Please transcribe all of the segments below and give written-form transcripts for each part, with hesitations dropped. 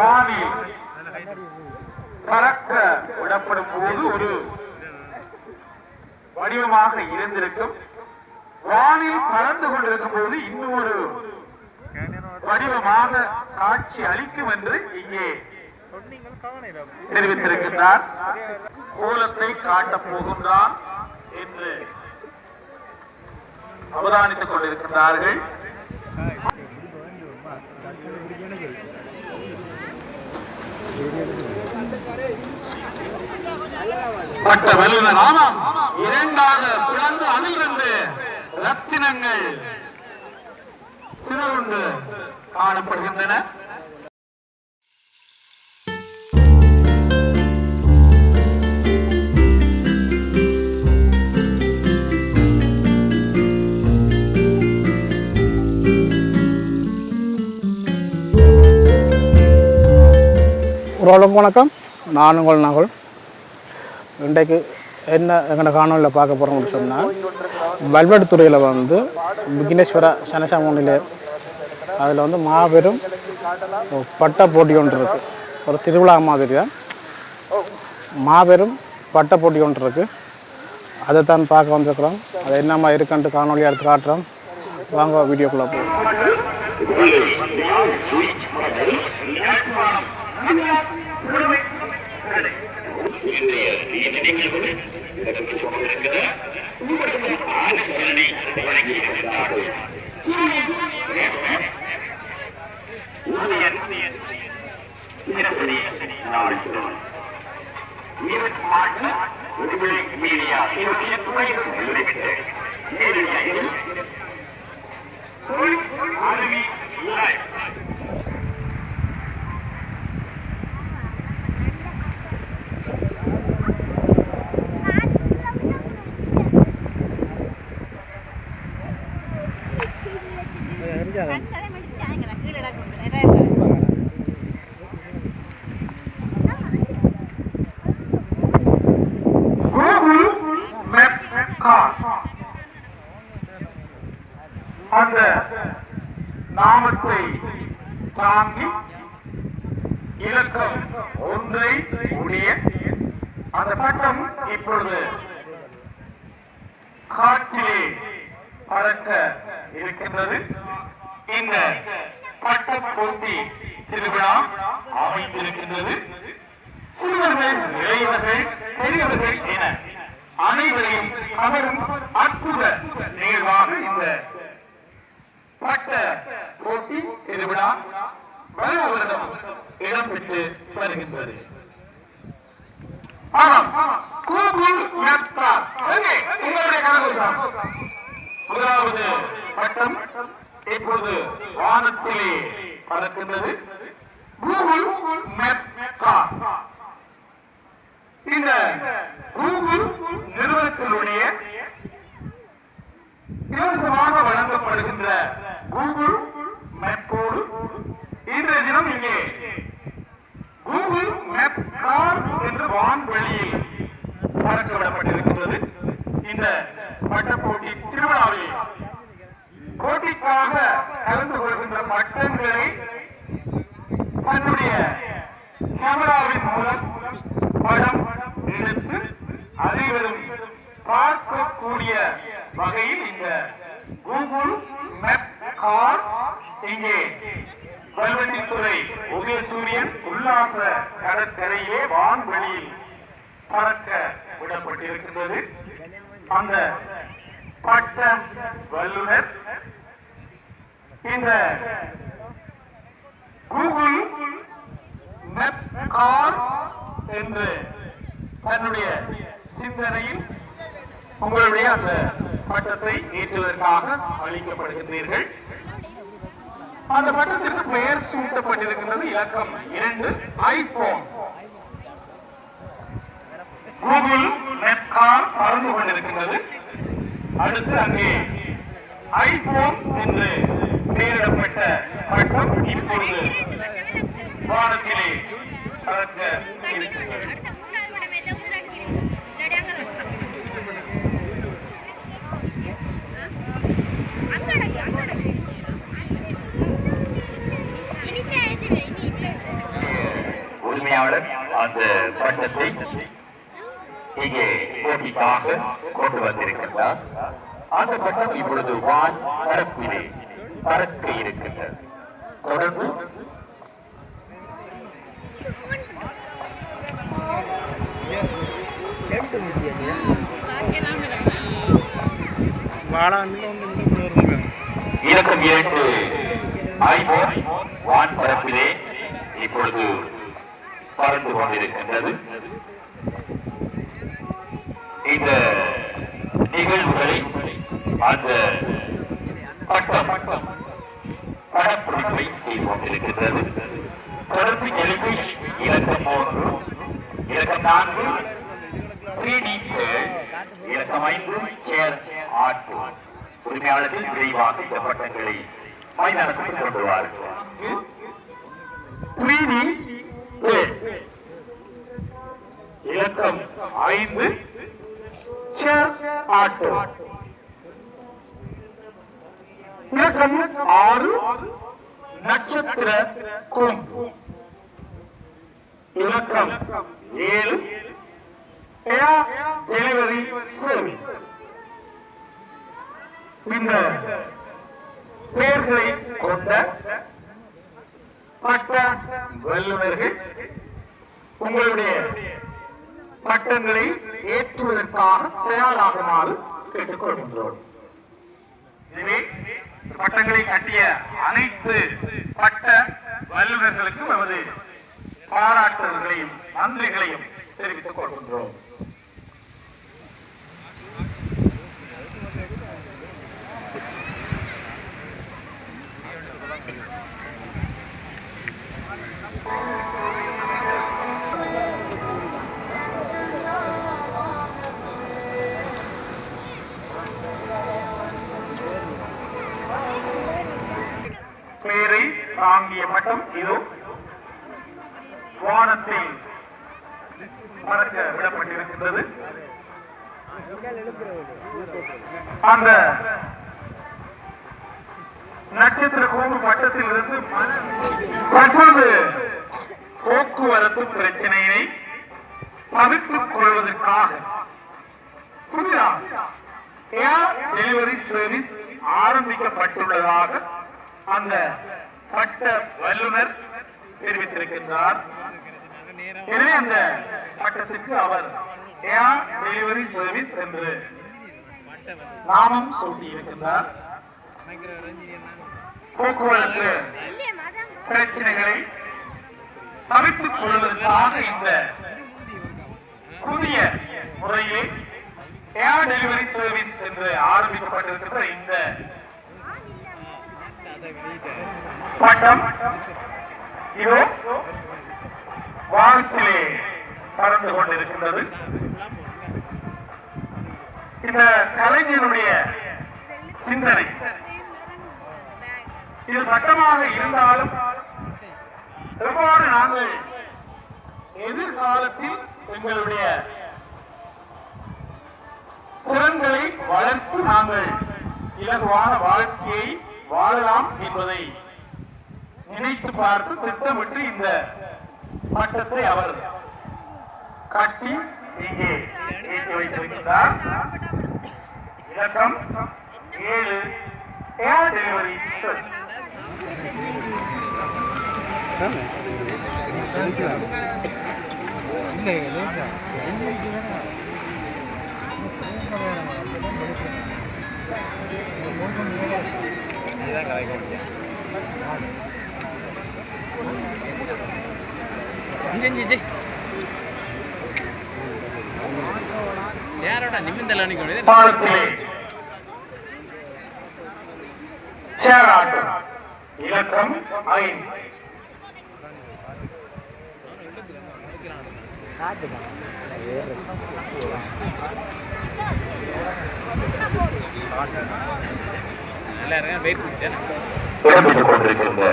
வானில் பறக்க விடப்படும் போது ஒரு வடிவமாக இருந்திருக்கும். வானில் பறந்து கொண்டிருக்கும் போது இன்னும் ஒரு வடிவமாக காட்சி அளிக்கும் என்று இங்கே தெரிவித்திருக்கின்றார். கோலத்தை காட்டப் போகின்றான் என்று அவதானித்துக் கொண்டிருக்கின்றார்கள். பட்ட வல்லுநர் ஆமாம், இரண்டாக பிளந்து அதிலிருந்து ரத்தினங்கள் சிறகுண்டு காணப்படுகின்றன. உறவுகளுக்கு வணக்கம். நான் உங்கள் நகல். இன்றைக்கு என்ன எங்களை காணொலியில் பார்க்க போகிறோம்னு சொன்னால், வல்வெடுத்துறையில் வந்து விக்னேஸ்வர சனசாமி நிலையம், அதில் வந்து மாபெரும் பட்ட போட்டி ஒன்று இருக்குது. ஒரு திருவிழா மாதிரி தான் மாபெரும் பட்ட போட்டி ஒன்று இருக்குது. அதை தான் பார்க்க வந்திருக்கிறோம். அது என்னம்மா இருக்குன்ட்டு காணொலி எடுத்து காட்டுறோம். வாங்க வீடியோக்குள்ளே போய் அந்த நாமத்தை தாங்கி இலக்கம் ஒன்றை உடைய அந்த பட்டம் இப்பொழுது காற்றிலே பறக்க இருக்கின்றது. இந்த பட்ட போட்டி திருவிழா அமைந்திருக்கின்றது. சிறுவர்கள், இளையவர்கள், பெரியவர்கள் என அனைவரையும் கவரும் அற்புத நிகழ்வாக இந்த பட்ட போட்டி திருவிழா வருட வருடம் இடம்பெற்று வருகின்றது. உங்களுடைய கரகோஷம். முதலாவது பட்டம் இப்பொழுது வானத்திலே பறக்கின்றது. Google map car. இந்த கூகுள் நிறுவனத்தினுடைய இலவசமாக வழங்கப்படுகின்ற கூகுள் மேப்போடு இன்றைய தினம் இங்கே கூகுள் மேப் கார் என்று வான்வெளியில் பறக்கவிடப்பட்டிருக்கின்றது. இந்த பட்டப்போட்டி திருவிழாவில் போட்டிக்காக கலந்து கொள்கின்ற பட்டங்களை தன்னுடைய கேமராவின் மூலம் படம் எடுத்து அனைவரும் பார்க்கக்கூடிய வகையில் இந்த கூகுள் மேப் கார் இங்கே வல்வெட்டித்துறை உதயசூரியன் உல்லாச கடற்கரையிலே வான்வெளியில் பறக்க விடப்பட்டிருக்கின்றது. அந்த பட்ட வல்லுநர் இந்த கூகுள் மேப் கார் என்று தன்னுடைய சிந்தனையில் உங்களுடைய அந்த பட்டத்தை ஏற்றுவதற்காக அளிக்கப்படுகின்றீர்கள். அந்த பட்டத்திற்கு பெயர் சூட்டப்பட்டிருக்கின்றது. இலக்கம் 2 ஐபோன். கூகுள் மேப் கார் பறந்து கொண்டிருக்கின்றது. அடுத்து அங்கே ஐபோன் என்று பெயரிடப்பட்ட பட்டம் இப்பொழுது வானத்திலே பறக்க இருக்கின்றது. உரிமையாளர் அந்த பட்டத்தை இங்கே போட்டிக்காக கொண்டு வந்திருக்கின்றார். அந்த பட்டம் இப்பொழுது வான் பரப்பிலே பறக்க இருக்கின்றது. தொடர்ந்து இலக்கம் 2 ஐபோன் வான் பரப்பிலே இப்பொழுது பறந்து கொண்டிருக்கின்றது. இந்த நிகழ்வுகளை அந்த பட்டம் படப்பிடிப்பை செய்து கொண்டிருக்கின்றது. தொடர்ந்து ஜெலிபிஷ் இலக்கம் 3, இலக்கம் 4 3D இலக்கம் 5 சேர் ஆட்டு உரிமையாளர்கள் விரைவாக இந்த பட்டங்களை மைதானத்துக்கு கொண்டு வாருங்கள். 3D இலக்கம் 5 சேர் ஆட்டோ, இலக்கம் 6 நட்சத்திர கூம்பு, இலக்கம் 7 ஏர் டெலிவரி சர்வீஸ். இந்த பெயர்களை கொண்ட பட்ட வல்லுநர்கள் உங்களுடைய பட்டங்களை ஏற்றுவதற்காக தயாராகுமாறு கேட்டுக்கொள்கின்றோம். எனவே பட்டங்களை கட்டிய அனைத்து பட்ட வல்லுநர்களுக்கும் நமது பாராட்டுதல்களையும் நன்றிகளையும் தெரிவித்துக் கொள்கின்றோம். பெயரை தாங்கிய பட்டம் இதோ வானத்தில் பறக்க விடப்பட்டிருக்கின்றது. அந்த நட்சத்திர கூம்பு பட்டத்தில் இருந்து தற்போது போக்குவரத்து பிரச்சனையை தவிர்த்துக் கொள்வதற்காக புதிதாக ஏர் டெலிவரி சர்வீஸ் ஆரம்பிக்கப்பட்டுள்ளதாக அந்த பட்ட வல்லுநர் தெரிவித்திருக்கின்றார். எனவே அந்த பட்டத்திற்கு அவர் ஏர் டெலிவரி சர்வீஸ் என்று நாமம் சூட்டியிருக்கின்றார். போக்குவரத்து பிரச்சனைகளை தவிர்த்துக் கொள்வதற்காக இந்த புதிய முறையிலே ஏர் டெலிவரி சர்வீஸ் என்று ஆரம்பிக்கப்பட்டிருக்கின்ற இந்த பட்டம் இதோ வானத்திலே பறந்து கொண்டிருக்கின்றது. இந்த கலைஞருடைய சிந்தனை இது பட்டமாக இருந்தாலும் எவ்வாறு நாங்கள் எதிர்காலத்தில் எங்களுடைய திறன்களை வளர்த்து நாங்கள் இலகுவான வாழ்க்கையை வாழலாம் என்பதை நினைத்து பார்த்து திட்டமிட்டு இந்த பட்டத்தை அவர் கட்டி இங்கே ஏற்றி வைத்திருக்கிறார். இலக்கம் 7 ஏர் டெலிவரி சர்வீஸ். பாலத்திலே சேராட்டம் இலக்கம் 5. இடம்பெற்றுக் கொண்டிருக்கின்ற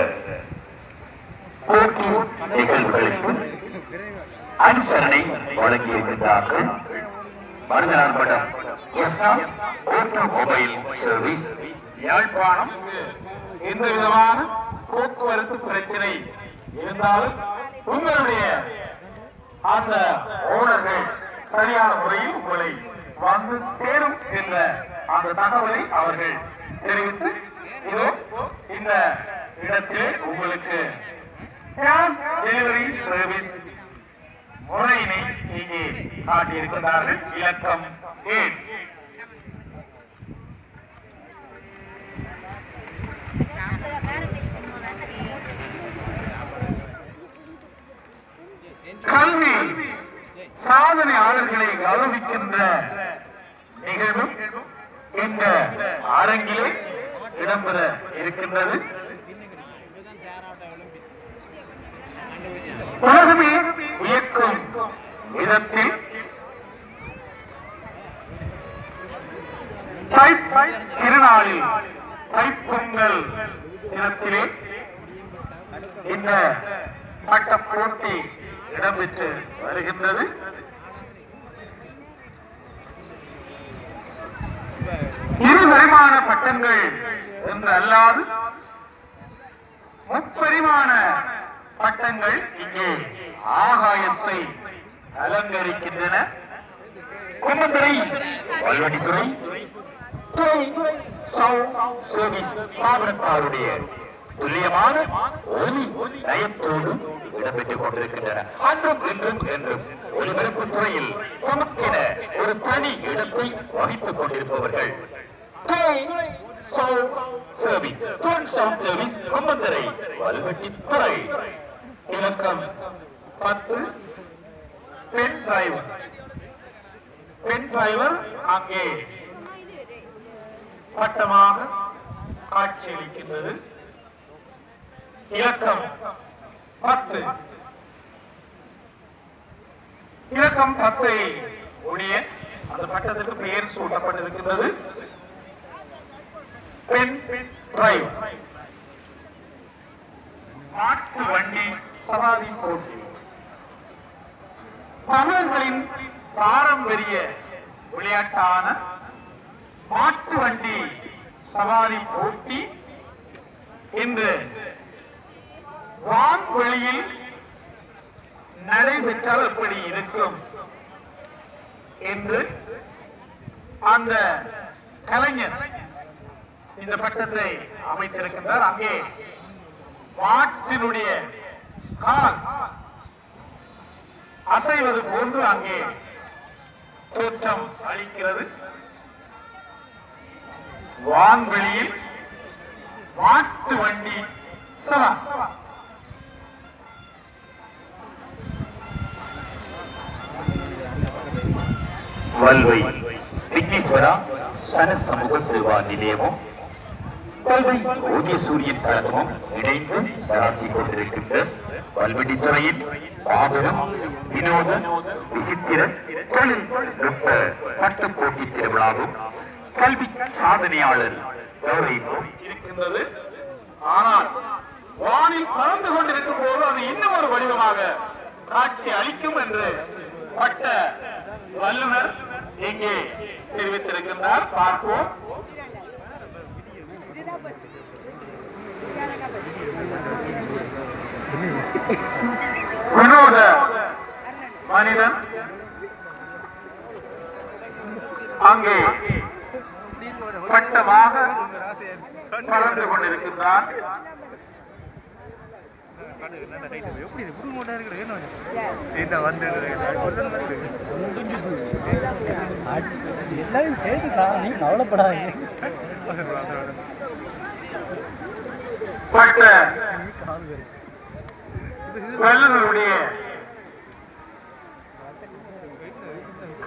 போட்டி நிகழ்வுகளுக்கு அனுசரணை வழங்கியிருக்கின்றார்கள். மருதனார்படம் மொபைல் சர்வீஸ் யாழ்ப்பாணம். எந்த விதமான போக்குவரத்து பிரச்சனை இருந்தாலும் உங்களுடைய அந்த ஓனர்கள் சரியான முறையில் உங்களை வந்து சேரும் என்ற அந்த தகவலை அவர்கள் தெரிவித்து இதோ இந்த இடத்தில் உங்களுக்கு கேஷ் டெலிவரி சர்வீஸ் முறையினை இங்கே காட்டியிருக்கிறார்கள். இலக்கம் 8. கல்வி சாதனையாளர்களை கௌரவிக்கின்ற நிகழ்வும் இந்த அரங்கிலே இடம்பெற இருக்கின்றது. உலகமே வியக்கும் விதத்தில் திருநாளில் தைப்பொங்கல் தினத்திலே இந்த பட்ட போட்டி இடம்பெற்று வருகின்றது. இருபரிமாண பட்டங்கள் என்று அல்லாது முப்பரிமாண பட்டங்கள் இங்கே ஆகாயத்தை அலங்கரிக்கின்றன. கும்பத்துறை வல்வடித்துறை ஸ்தாபனத்தாருடைய துல்லியமான ஒலி நயத்தோடு இடம்பெற்றுக் கொண்டிருக்கின்றன. அன்றும் இன்றும் என்றும் ஒலிபரப்பு துறையில் தமக்கென ஒரு தனி இடத்தை வகித்துக் கொண்டிருப்பவர்கள் கும்பத்துறை வல்வெட்டித்துறை. இலக்கம் 10. பெண் டிரைவர் அங்கே பட்டமாக காட்சியளிக்கின்றது. இலக்கம் 10. இலக்கம் 10 உடைய அந்த பட்டத்துக்கு பெயர் சூட்டப்பட்டிருக்கின்றது. பெண் டிரைவர். மாட்டு வண்டி சவாரி போட்டி தமிழர்களின் பாரம்பரிய விளையாட்டான மாட்டு வண்டி சவாரி போட்டி இன்று வான்வெளியில் நடைபெற்றால் எப்படி இருக்கும் என்று அந்த கலைஞர் இந்த பட்டத்தை அமைத்திருக்கின்றார். அங்கே மாட்டினுடைய கால் அசைவது போன்று அங்கே தோற்றம் அளிக்கிறது. வான்வெளியில் மாட்டு வண்டி சவாரி. வல்வை விக்னேஸ்வரா சன சமூக சேவா நிலையமும் வல்வை ஓதிய சூரியன் கழகமும் இணைந்து நடாத்தி கொண்டிருக்கின்ற வல்வெட்டித்துறையில் மாபெரும் வினோத விசித்திர தொழில்நுட்ப பட்டு போட்டி திருவிழாவும் கல்வி சாதனையாளர் கௌரவிப்பும் இருக்கின்றது. ஆனால் வானில் பறந்து கொண்டிருக்கும் போது அது இன்னும் ஒரு வடிவமாக காட்சி அளிக்கும் என்று பட்ட வல்லுநர் இங்கே தெரிவித்திருக்கின்றார். பார்ப்போம். வினோத மனிதன் அங்கே பட்டமாக பறந்து கொண்டிருக்கின்றார். எல்லாரும் சேர்த்துதான், நீ கவலைப்படாதீங்க. பட்ட வல்லுநருடைய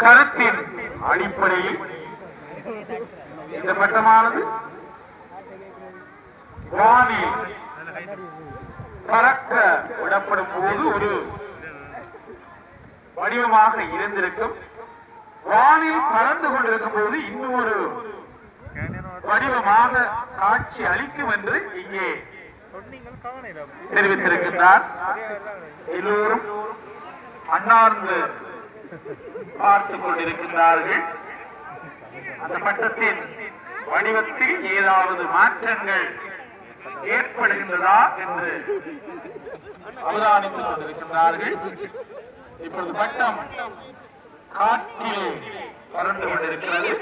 கருத்தின் அடிப்படையில் இந்த பட்டமானது வானில் பறக்க விடப்படும் போது ஒரு வடிவமாக இருந்திருக்கும். வானில் பறந்து கொண்டிருக்கும் போது இன்னும் ஒரு வடிவமாக காட்சி அளிக்கும் என்று இங்கே தெரிவித்திருக்கின்றார். எல்லோரும் அன்னார்ந்து பார்த்துக் கொண்டிருக்கின்றார்கள். அந்த பட்டத்தின் வடிவத்தில் ஏதாவது மாற்றங்கள் ஏற்படுகின்றதா என்று அவதானித்துக் கொண்டிருக்கின்றார்கள். இப்பொழுது பட்டம் காற்றிலே பறந்து கொண்டிருக்கிறது.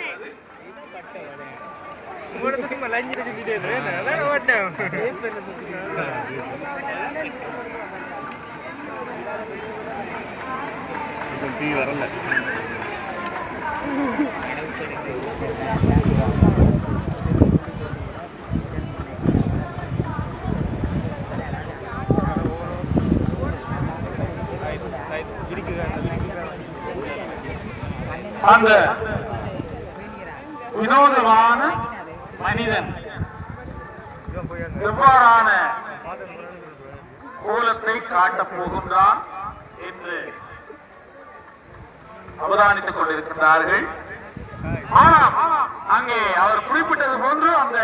அந்த வினோதமான மனிதன் எவ்வாறான கோலத்தை காட்டப் போகின்றான் என்று அவதானித்துக் கொண்டிருக்கின்றார்கள். ஆனால் அங்கே அவர் குறிப்பிட்டது போன்று அந்த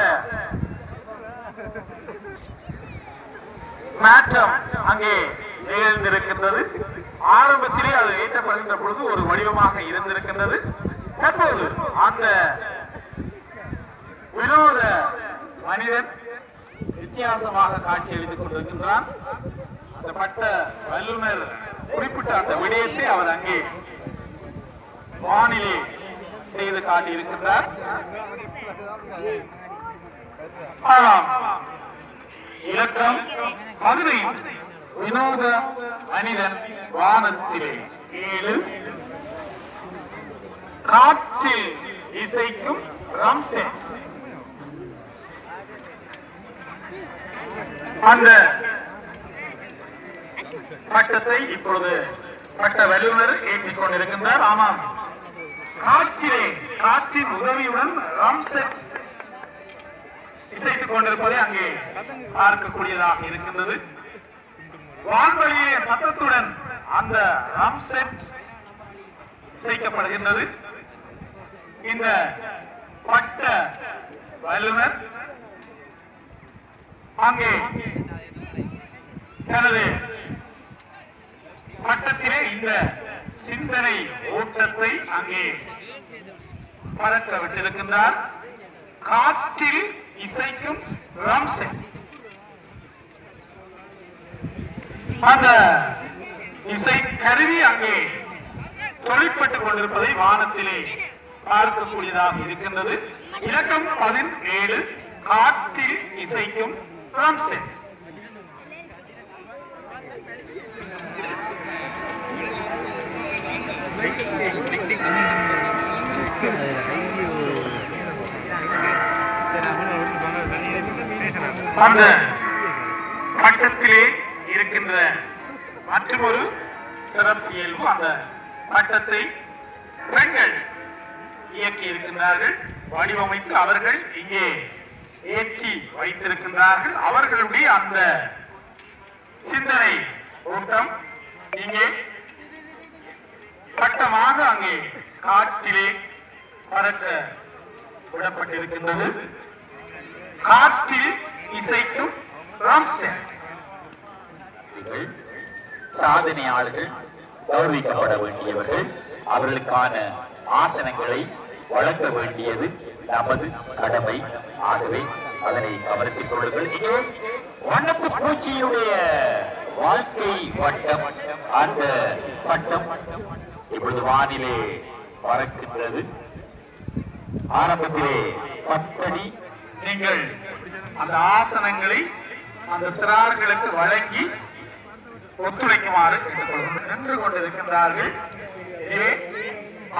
மாற்றம் அங்கே நிகழ்ந்திருக்கின்றது. ஆரம்பத்திலே அது ஏற்றப்படுகின்ற பொழுது ஒரு வடிவமாக இருந்திருக்கின்றது. தற்போது அந்த வினோத மனிதன் வித்தியாசமாக காட்சியளித்துக் கொண்டிருக்கின்றான். அந்த பட்ட வல்லுநர் குறிப்பிட்ட அந்த விடயத்தை அவர் அங்கே வானிலே செய்து காட்டியிருக்கின்றார். இலக்கம் 15 வினோத மனிதன் வானத்திலே 7 காற்றில் இசைக்கும் ரம்செட். அந்த பட்டத்தை இப்பொழுது பட்ட வல்லுநர் ஏற்றிக் கொண்டிருக்கின்றார். ஆமாம், காற்றிலே காற்றின் உதவியுடன் ரம்செட் இசைத்துக் கொண்டிருப்பதை அங்கே பார்க்கக்கூடியதாக இருக்கின்றது. வான்வெளியிலே சத்தத்துடன் அந்த ரம்செட் இசைக்கப்படுகின்றது. இந்த பட்ட வல்லுநர் அங்கே தனது பட்டத்திலே இந்த சிந்தனை ஓட்டத்தை அங்கே பறக்க விட்டிருக்கின்றார். காற்றில் இசைக்கும் ரம்செட். அந்த இசை கருவி அங்கே தொழிற்பட்டுக் கொண்டிருப்பதை வானத்திலே பார்க்கக்கூடியதாக இருக்கின்றது. இலக்கம் 17 காற்றில் இசைக்கும் ரம்செட். அந்த பட்டத்திலே இருக்கின்ற மற்றொரு சிறப்பு இயல்பு, அந்த பட்டத்தை பெண்கள் இயக்கி இருக்கின்றார்கள். வடிவமைத்து அவர்கள் இங்கே ஏற்றி வைத்திருக்கின்றார்கள். அவர்களுடைய அந்த சிந்தனை ஓட்டம் இங்கே பட்டமாக அங்கே காற்றிலே பறக்க விடப்பட்டிருக்கின்றது. காற்றில் இசைக்கும் ரம்செட். சாதனையாளர்கள் கௌரவிக்கப்பட வேண்டியவர்கள், அவர்களுக்கான ஆசனங்களை வழங்க வேண்டியது நமது கடமை. ஆகவே அதனை கவனத்தில் கொள்ளுங்கள். இங்கே வண்ணத்து பூச்சியுடைய வாழ்க்கை வட்டம், அந்த வட்டம் இப்பொழுது வானிலே பறக்கின்றது. ஆரம்பத்திலே 10 அடி. நீங்கள் அந்த ஆசனங்களை அந்த சிறார்களுக்கு வழங்கி ஒத்துழைக்குமாறு நின்று கொண்டிருக்கின்றார்கள். எனவே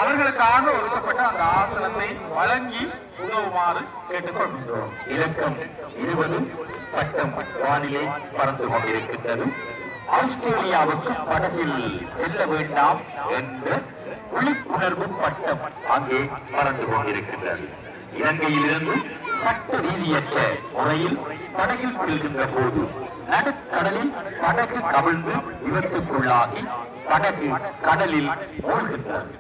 அவர்களுக்காக ஒதுக்கப்பட்ட அந்த ஆசனத்தை வழங்கி உதவுமாறு கேட்டுக்கொள்கின்றோம். இலக்கம் 20 பட்டம் வானிலே பறந்து கொண்டிருக்கின்றது. ஆஸ்திரேலியாவுக்கு படகில் செல்ல வேண்டாம் என்ற விழிப்புணர்வு பட்டம் அங்கே பறந்து கொண்டிருக்கின்றது. இலங்கையிலிருந்து சட்ட ரீதியற்ற முறையில் படகில் செல்கின்ற போது நடுக்கடலில் படகு கவிழ்ந்து விபத்துக்குள்ளாகி படகு கடலில் மூழ்கின்றது.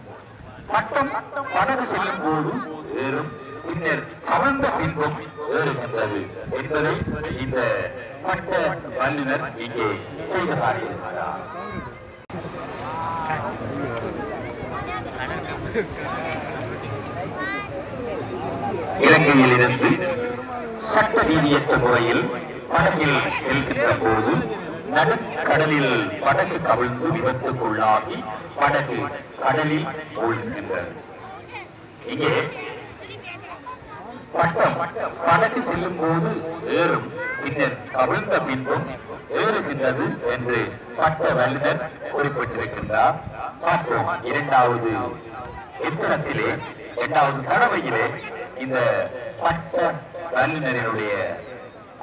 பட்டம் படகு செல்லும் போது ஏறும், பின்னர் கவர்ந்த பின்பும் ஏறுகின்றது என்பதை இந்த பட்ட வல்லுநர் இங்கே செய்து காட்டியிருக்கிறார். இலங்கையிலிருந்து சட்ட ரீதியற்ற முறையில் படகில் செல்கின்ற போது நடுக்கடலில் படகு கவிழ்ந்து விபத்துக்குள்ளாகி படகு கடலில் மூழ்கின்றது. இங்கே பட்டம் படகு செல்லும் போது ஏறும், பின்னர் கவிழ்ந்த பின்பும் ஏறுகின்றது என்று பட்ட வல்லுநர் குறிப்பிட்டிருக்கின்றார். மற்றும் இரண்டாவது எத்தனத்திலே, இரண்டாவது தடவையிலே இந்த பட்ட வல்லுநரினுடைய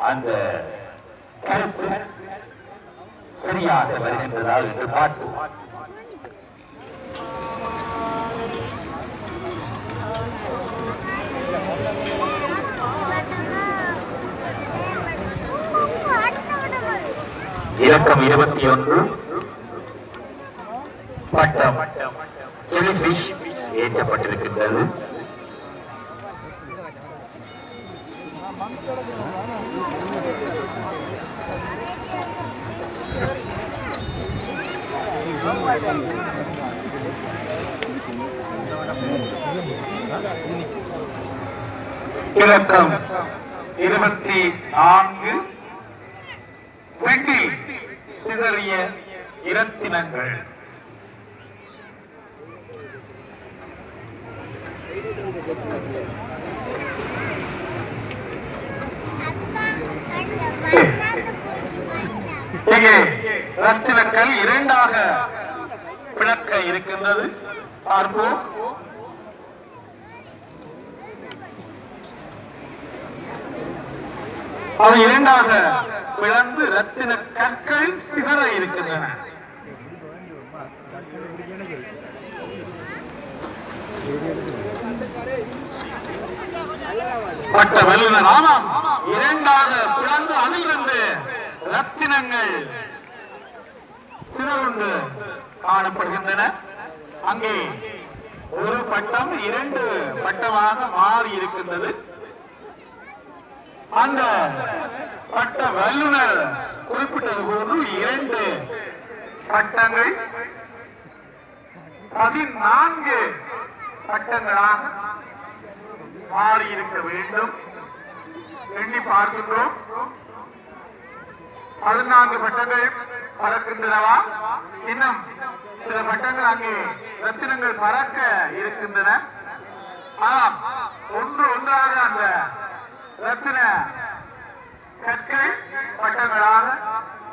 அந்த கருத்து சரியாக வருகின்றதா என்று பார்ப்போம். இலக்கம் 21 பட்டம் ஜெலிஃபிஷ் ஏற்றப்பட்டிருக்கின்றது. இலக்கம் 24 பெட்டில் சிதறிய இரத்தினங்கள். இங்கே இரத்தினங்கள் இரண்டாக பிளக்க இருக்கின்றது. பார்ப்போம். அவை இரண்டாக பிளந்து இரத்தின கற்கள் சிதற இருக்கின்றன. பட்ட வல்லுநர் ஆமாம், இரண்டாக பிளந்து அதிலிருந்து ரத்தினங்கள் சிதறுண்டு காணப்படுகின்றன. அங்கே ஒரு பட்டம் இரண்டு பட்டமாக மாறி இருக்கின்றது. அந்த பட்ட வல்லுநர் குறிப்பிட்டது போது இரண்டு பட்டங்கள் 14 பட்டங்களாக மாறி இருக்க வேண்டும். எண்ணி பார்க்கின்றோம். 14 பட்டங்கள் பறக்கின்றனவா? இன்னும் சில பட்டங்கள் அங்கே ரத்தினங்கள் பறக்க இருக்கின்றன. ஆம், ஒன்று ஒன்றாக அந்த ரத்தின கற்கள் பட்டங்களாக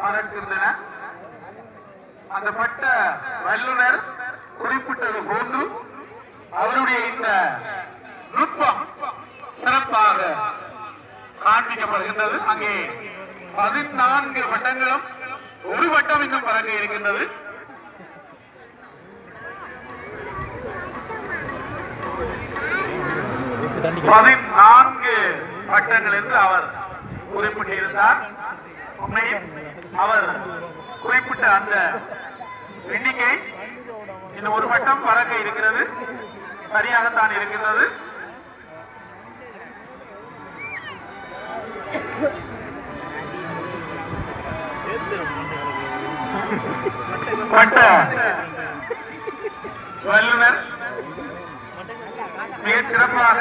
பறக்கின்றன. அந்த பட்ட வல்லுநர் குறிப்பிட்டது போன்று அவருடைய இந்த நுட்பம் சிறப்பாக காண்பிக்கப்படுகின்றது. அங்கே 14 பட்டங்களும் ஒரு பட்டம் இன்னும் பறக்க இருக்கின்றது. பதினான்கு பட்டங்கள் என்று அவர் குறிப்பிட்டிருந்தார். உண்மையில் அவர் குறிப்பிட்ட அந்த எண்ணிக்கை இன்னும் ஒரு பட்டம் பறக்க இருக்கிறது. சரியாகத்தான் இருக்கின்றது. பட்ட வல்லுநர் மிகச் சிறப்பாக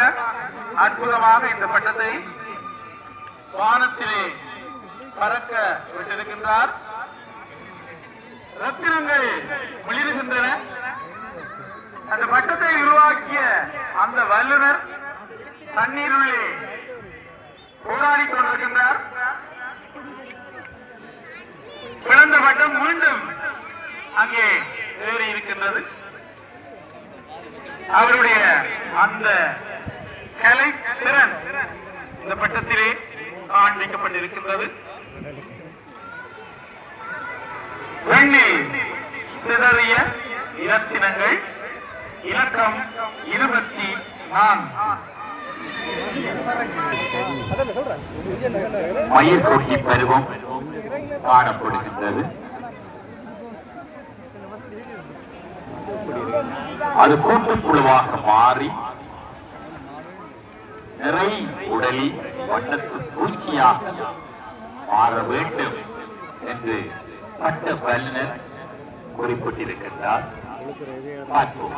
அற்புதமாக இந்த பட்டத்தை வானத்திலே பறக்க விட்டிருக்கின்றார். ரத்தினங்கள் விளிர்கின்றன. அந்த பட்டத்தை உருவாக்கிய அந்த வல்லுநர் தண்ணீருள்ளே போராடி கொண்டிருக்கின்றார். பிளந்த பட்டம் மீண்டும் அங்கே ஏறி இருக்கின்றது. அவருடைய அந்த கலை திறன் இந்த பட்டத்திலே காண்பிக்கப்பட்டிருக்கின்றது. வெண்ணில் சிதறிய இரத்தினங்கள். இலக்கம் 24. மயிர் கொட்டி பருவம் காணப்படுகின்றது. அது கூட்டுப்புழுவாக மாறி நிறை உடலி வண்ணத்து பூச்சியாக மாற வேண்டும் என்று பட்ட வல்லுநர் குறிப்பிட்டிருக்கின்றார். பார்ப்போம்.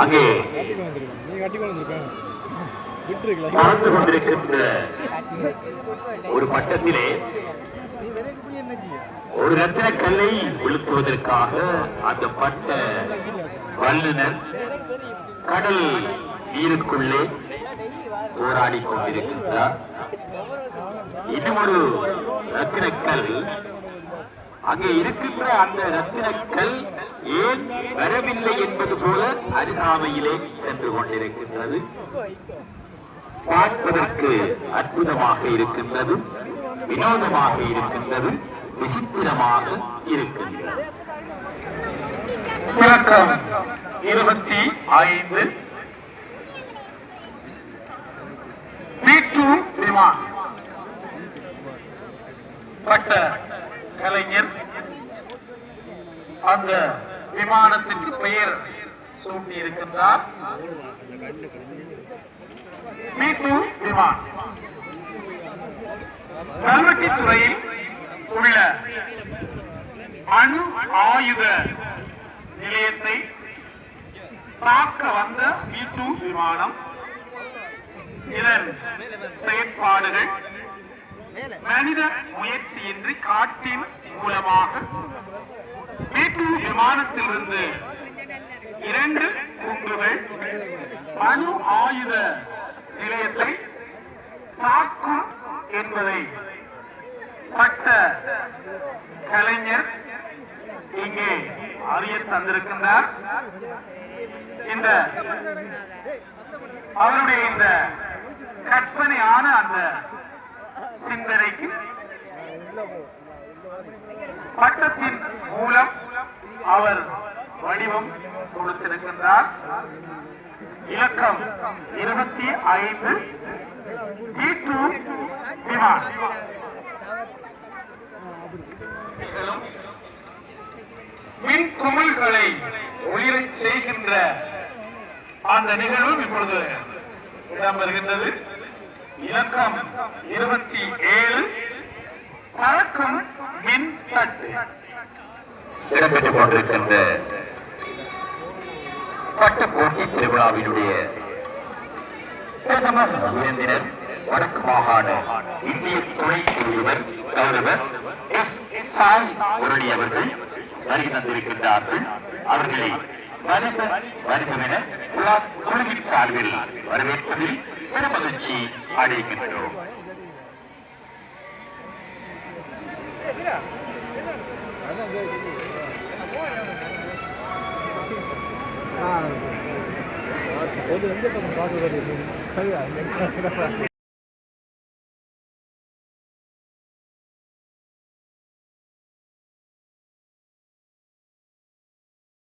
அங்கே பறந்து கொண்டிருக்கின்ற ஒரு பட்டத்திலே ஒரு ரத்தின கல்லை விழுத்துவதற்காக அந்த பட்ட வல்லுனர் கடல் நீருக்குள்ளே போராடி கொண்டிருக்கின்றார். இன்னும் ஒரு ரத்தினக்கல் அங்கே இருக்கின்ற அந்த ரத்தினக்கல் ஏன் வரவில்லை என்பது போல அருகாமையிலே சென்று கொண்டிருக்கின்றது. பார்ப்பதற்கு அற்புதமாக இருக்கின்றது, வினோதமாக இருக்கின்றது, விசித்திரமாக இருக்கின்றது. இலக்கம் 25 B2 விமான் பட்ட கலைஞர் அந்த விமானத்துக்கு பெயர் சூட்டி இருக்கின்றார். B2 விமான் கல்வெட்டுத்துறையில் உள்ள அணு ஆயுத நிலையத்தை தாக்க வந்த B2 விமானம். இதன் செயற்பாடுகள் மனித முயற்சியின்றி காட்டின் மூலமாக B2 விமானத்திலிருந்து 2 குண்டுகள் அணு ஆயுத நிலையத்தை தாக்கும் என்பதை பட்ட கலைஞர் இங்கே அறிய தந்திருக்கின்றார். இந்த அவருடைய இந்த கற்பனையான அந்த சிந்தனைக்கு பட்டத்தின் மூலம் அவர் வடிவம் கொடுத்திருக்கின்றார். இலக்கம் 25 B2 விமான். மின் குமிழ்களை ஒளிரச் செய்கின்ற அந்த நிகழ்வும் இப்பொழுது இடம்பெறுகின்றது. இலக்கம் 27 பறக்கும் மின் தட்டு. இடம்பெற்றுக் கொண்டிருக்கின்ற பட்ட போட்டி திருவிழாவினுடைய பிரதம விருந்தினர் வடக்கு மாகாண இந்திய துணை குழுவர் கௌரவர் எஸ் சாய் முரளி அவர்கள் வருகை தந்திருக்கின்றார்கள். அவர்களை வருகவென குழுவின் சார்பில் வரவேற்பதில் பெருமகிழ்ச்சி அடைகின்றோம்.